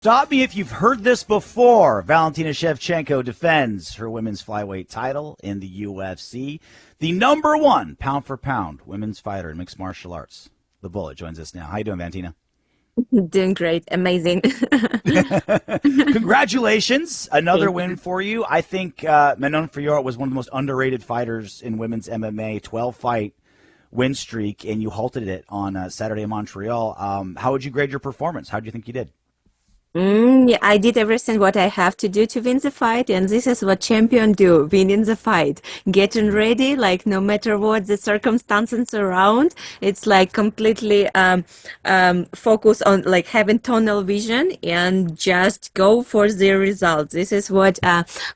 Stop me if you've heard this before. Valentina Shevchenko defends her women's flyweight title in the UFC. The number one pound for pound women's fighter in mixed martial arts. The Bullet joins us now. How you doing, Valentina? Doing great. Amazing. Congratulations. Another Thank win you. for you. I think Manon Fiorot was one of the most underrated fighters in women's MMA, 12-fight win streak, and you halted it on Saturday in Montreal. How would you grade your performance? How do you think you did? Yeah, I did everything what I have to do to win the fight, and this is what champion do, winning the fight. Getting ready, like no matter what the circumstances around, it's like completely focus on like having tunnel vision and just go for the results. This is what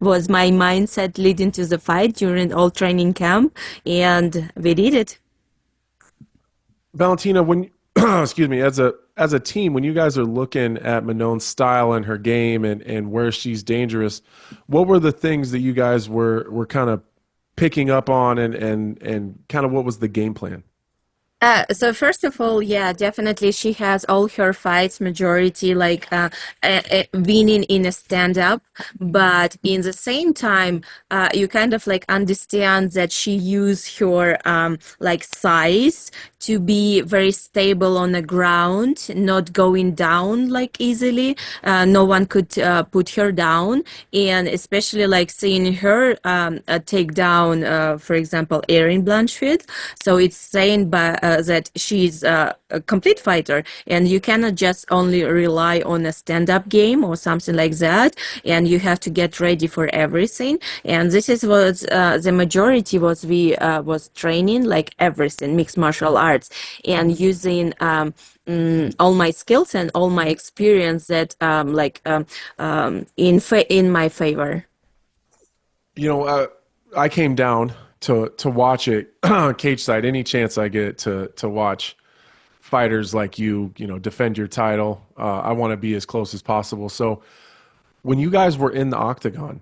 was my mindset leading to the fight during all training camp, and we did it. Valentina, when excuse me, as a team, when you guys are looking at Manon's style and her game and where she's dangerous, what were the things that you guys were kind of picking up on and kind of what was the game plan? So first of all, yeah, definitely she has all her fights majority like winning in a stand-up, but in the same time, you kind of like understand that she use her like size to be very stable on the ground, not going down like easily. No one could put her down, and especially like seeing her take down, for example, Erin Blanchfield. So it's saying that she's a complete fighter, and you cannot just only rely on a stand-up game or something like that, and you have to get ready for everything. And this is what the majority was we was training like everything, mixed martial arts, and using all my skills and all my experience that in my favor. You know, I came down to watch it cage side any chance I get to watch fighters like you know, defend your title. I want to be as close as possible. So when you guys were in the octagon,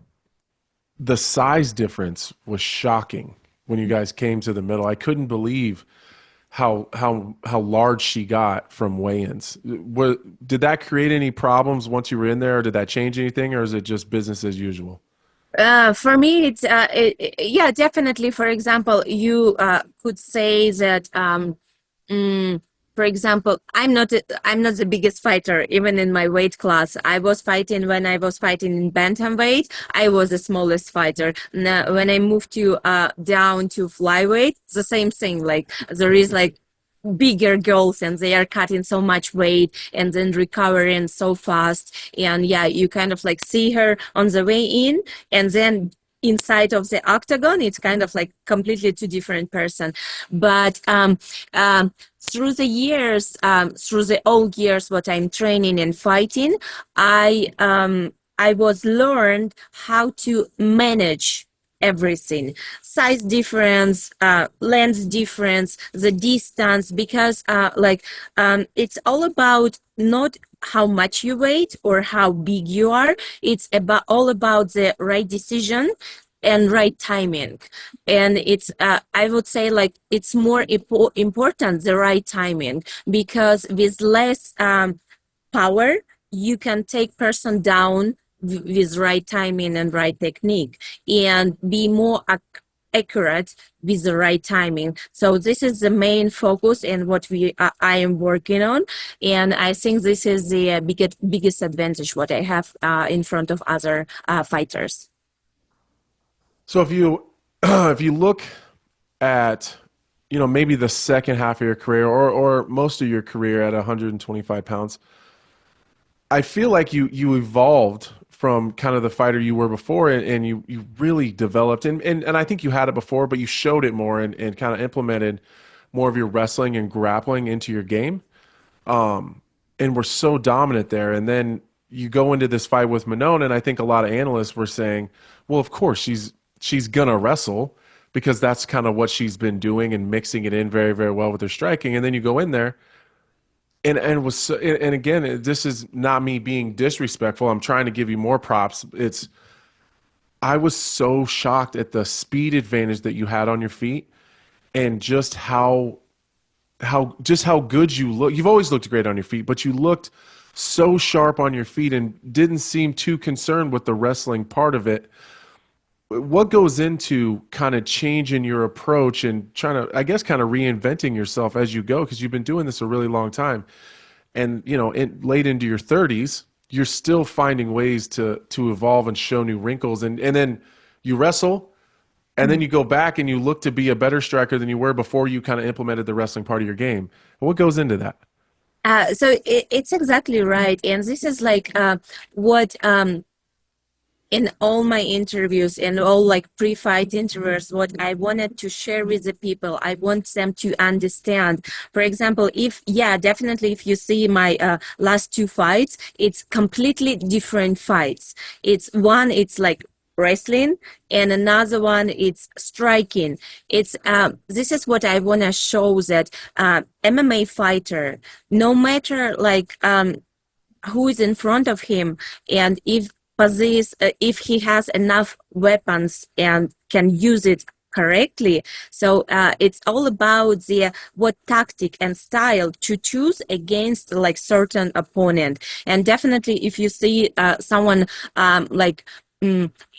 the size difference was shocking when you guys came to the middle. I couldn't believe how large she got from weigh-ins. Did that create any problems once you were in there, or did that change anything, or is it just business as usual? For me, it's yeah, definitely. For example, you could say that mm, for example, I'm not the biggest fighter even in my weight class. I was fighting when I was fighting in bantamweight. I was the smallest fighter. Now, when I moved to down to flyweight, the same thing. Like there is like bigger girls and they are cutting so much weight and then recovering so fast, and yeah, you kind of like see her on the way in, and then inside of the octagon it's kind of like completely two different person. But through the years, through the old years what I'm training and fighting, I was learned how to manage everything, size difference, length difference, the distance, because it's all about not how much you weigh or how big you are. It's about all about the right decision and right timing. And it's I would say like it's more important the right timing, because with less power you can take person down with right timing and right technique, and be more accurate with the right timing. So this is the main focus and what I am working on, and I think this is the biggest advantage what I have in front of other fighters. So if you if you look at, you know, maybe the second half of your career or most of your career at 125 pounds, I feel like you evolved from kind of the fighter you were before, and you really developed, and I think you had it before, but you showed it more and kind of implemented more of your wrestling and grappling into your game, and were so dominant there. And then you go into this fight with Manon, and I think a lot of analysts were saying, well, of course she's gonna wrestle because that's kind of what she's been doing and mixing it in very, very well with her striking. And then you go in there and was so, and again, this is not me being disrespectful. I'm trying to give you more props. I was so shocked at the speed advantage that you had on your feet, and just how good you look. You've always looked great on your feet, but you looked so sharp on your feet and didn't seem too concerned with the wrestling part of it. What goes into kind of changing your approach and trying to, I guess, kind of reinventing yourself as you go? Because you've been doing this a really long time, and late into your 30s, you're still finding ways to evolve and show new wrinkles, and then you wrestle, and then you go back and you look to be a better striker than you were before you kind of implemented the wrestling part of your game. What goes into that? So it's exactly right, and this is like what in all my interviews and all like pre-fight interviews, what I wanted to share with the people, I want them to understand. For example, definitely if you see my last two fights, it's completely different fights. It's like wrestling, and another one it's striking. It's this is what I want to show, that MMA fighter, no matter like who is in front of him, and if he has enough weapons and can use it correctly. So it's all about what tactic and style to choose against like certain opponent. And definitely if you see someone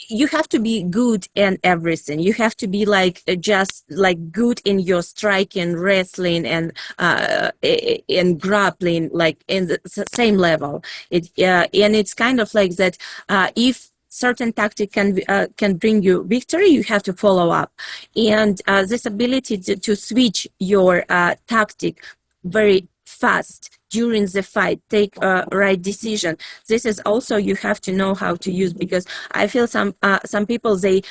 you have to be good in everything. You have to be like just like good in your striking, wrestling, and in grappling, like in the same level. And it's kind of like that. If certain tactic can bring you victory, you have to follow up. And this ability to switch your tactic very fast during the fight, take a right decision. This is also you have to know how to use, because I feel some people, they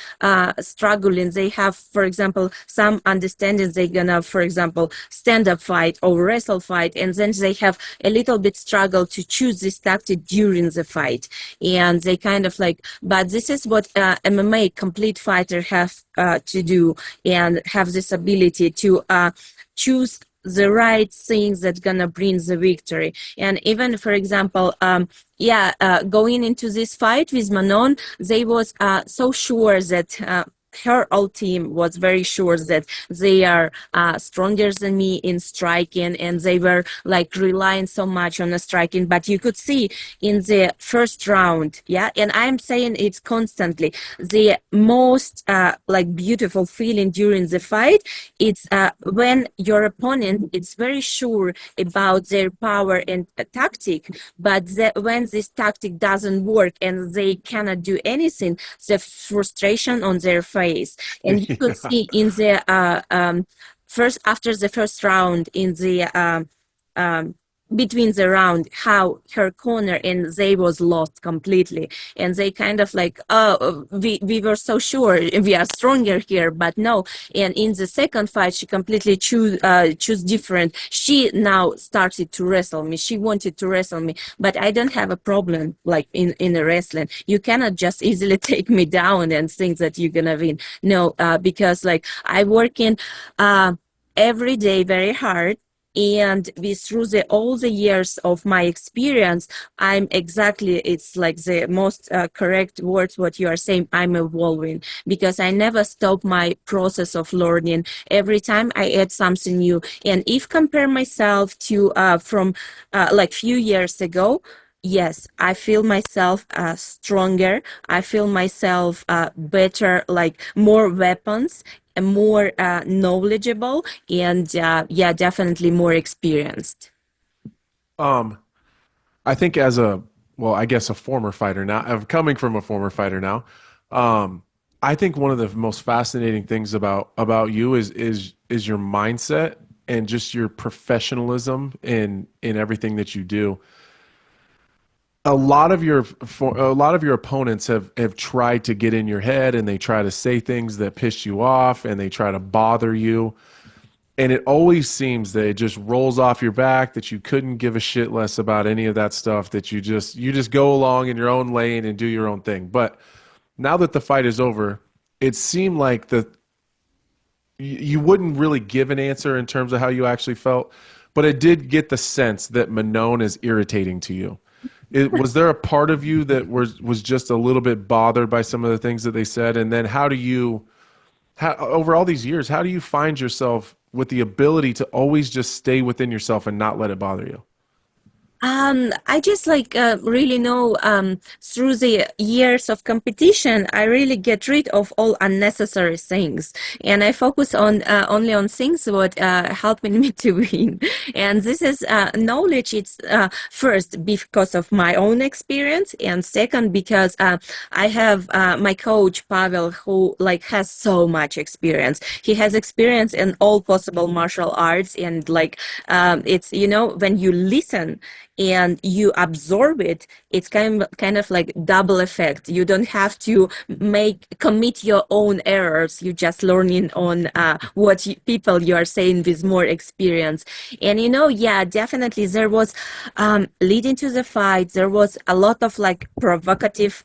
struggle, and they have, for example, some understanding they gonna, for example, stand up fight or wrestle fight, and then they have a little bit struggle to choose this tactic during the fight, and they kind of like, but this is what MMA complete fighter have to do, and have this ability to choose the right things that gonna bring the victory. And even, for example, going into this fight with Manon, they was so sure that her whole team was very sure that they are stronger than me in striking, and they were like relying so much on the striking. But you could see in the first round, and I'm saying it's constantly the most like beautiful feeling during the fight. It's when your opponent is very sure about their power and tactic, but when this tactic doesn't work and they cannot do anything, the frustration on their face. And you could see in the after the first round, in the between the round, how her corner and they was lost completely, and they kind of like, oh, we were so sure we are stronger here, but no. And in the second fight, she completely choose different. She now started to wrestle me. She wanted to wrestle me, but I don't have a problem like in the wrestling. You cannot just easily take me down and think that you're gonna win. No, because like I work in every day very hard. And through all the years of my experience, it's like the most correct words what you are saying, I'm evolving, because I never stop my process of learning. Every time I add something new. And if compare myself to from like few years ago, yes, I feel myself stronger. I feel myself better, like more weapons, and more knowledgeable, and definitely more experienced. I think as I guess a former fighter now, I'm coming from a former fighter now. I think one of the most fascinating things about you is your mindset and just your professionalism in everything that you do. A lot of your opponents have tried to get in your head, and they try to say things that piss you off, and they try to bother you. And it always seems that it just rolls off your back, that you couldn't give a shit less about any of that stuff, that you just go along in your own lane and do your own thing. But now that the fight is over, it seemed like you wouldn't really give an answer in terms of how you actually felt, but it did get the sense that Manon is irritating to you. Was there a part of you that was just a little bit bothered by some of the things that they said? And then over all these years, how do you find yourself with the ability to always just stay within yourself and not let it bother you? I just really know through the years of competition, I really get rid of all unnecessary things, and I focus on only on things what helping me to win. And this is knowledge. It's first because of my own experience, and second because I have my coach Pavel, who like has so much experience. He has experience in all possible martial arts, and it's when you listen and you absorb it, it's kind of like double effect. You don't have to commit your own errors. You just learning on what people you are saying with more experience. And yeah, definitely there was leading to the fight, there was a lot of like provocative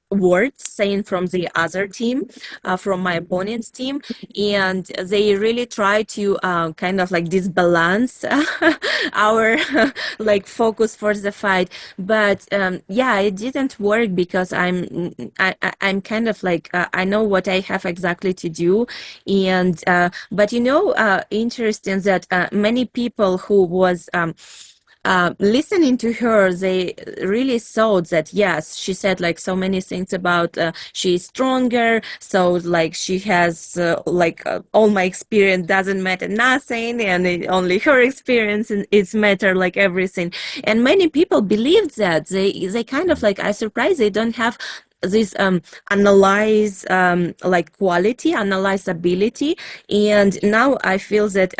words saying from the other team, from my opponent's team, and they really try to kind of like disbalance our like focus for the fight. But yeah, it didn't work because I'm kind of like I know what I have exactly to do. And but interesting that many people who was listening to her, they really thought that yes, she said like so many things about she's stronger, so like she has all my experience doesn't matter nothing, and only her experience is matter like everything. And many people believed that. They kind of like, I surprised they don't have this analyze like quality, analyze ability. And now I feel that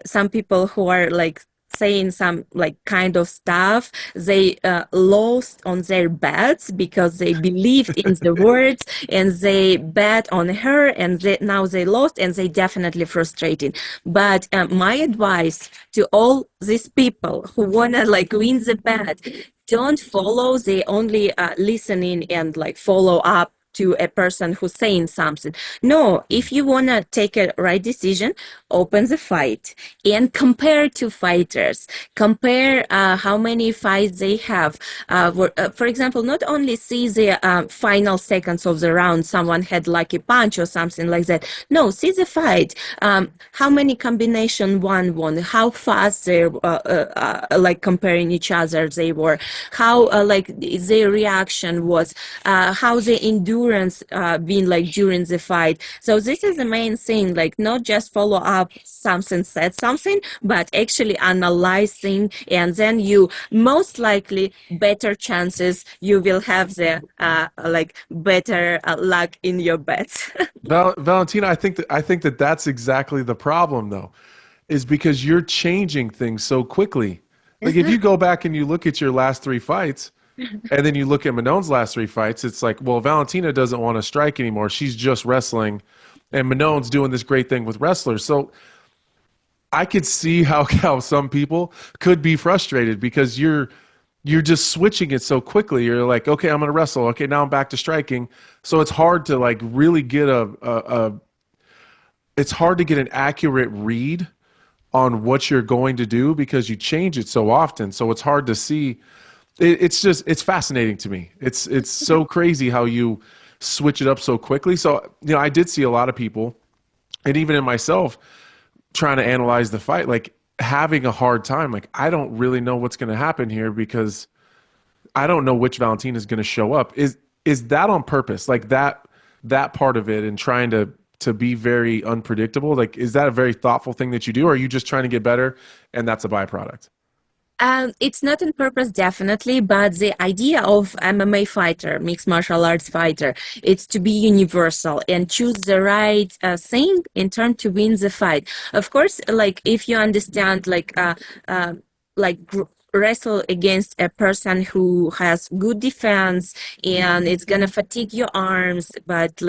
some people who are like saying some like kind of stuff, they lost on their bets because they believed in the words and they bet on her, and now they lost and they definitely frustrated. But my advice to all these people who wanna like win the bet, don't follow the only listening and like follow up to a person who's saying something. No, if you want to take a right decision, open the fight and compare two fighters. Compare how many fights they have. For example, not only see the final seconds of the round, someone had lucky punch or something like that. No, see the fight. How many combination one won, how fast they're like comparing each other they were, how like their reaction was, how the endurance been like during the fight. So this is the main thing, like not just follow up something said something, but actually analyzing, and then you most likely better chances you will have the like better luck in your bet. Valentina, I think that that's exactly the problem, though, is because you're changing things so quickly. Like if you go back and you look at your last three fights, and then you look at Manon's last three fights, it's like, well, Valentina doesn't want to strike anymore. She's just wrestling, and Manon's doing this great thing with wrestlers. So I could see how some people could be frustrated because you're just switching it so quickly. You're like, okay, I'm going to wrestle. Okay, now I'm back to striking. So it's hard to like really get it's hard to get an accurate read on what you're going to do because you change it so often. So it's hard to see. It's fascinating to me. It's so crazy how you switch it up so quickly. So, I did see a lot of people, and even in myself, trying to analyze the fight, like having a hard time. Like, I don't really know what's going to happen here because I don't know which Valentina is going to show up. Is that on purpose? Like that part of it, and trying to be very unpredictable. Like, is that a very thoughtful thing that you do, or are you just trying to get better and that's a byproduct? It's not on purpose, definitely, but the idea of MMA fighter, mixed martial arts fighter, it's to be universal and choose the right thing in turn to win the fight. Of course, like if you understand, wrestle against a person who has good defense and it's gonna fatigue your arms, but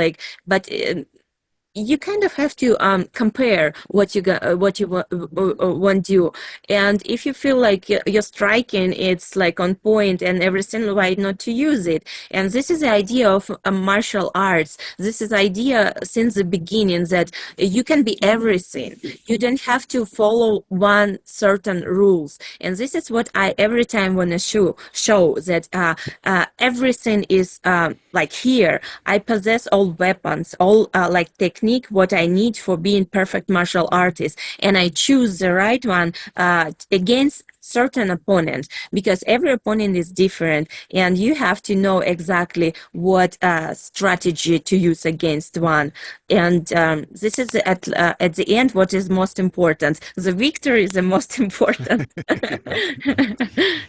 you kind of have to compare what you want to do. And if you feel like your striking it's like on point and everything, why not to use it? And this is the idea of martial arts. This is idea since the beginning that you can be everything. You don't have to follow one certain rules. And this is what I every time want to show that everything is like here. I possess all weapons, all like technique, what I need for being perfect martial artist, and I choose the right one against certain opponent, because every opponent is different, and you have to know exactly what strategy to use against one. And this is at the end what is most important. The victory is the most important.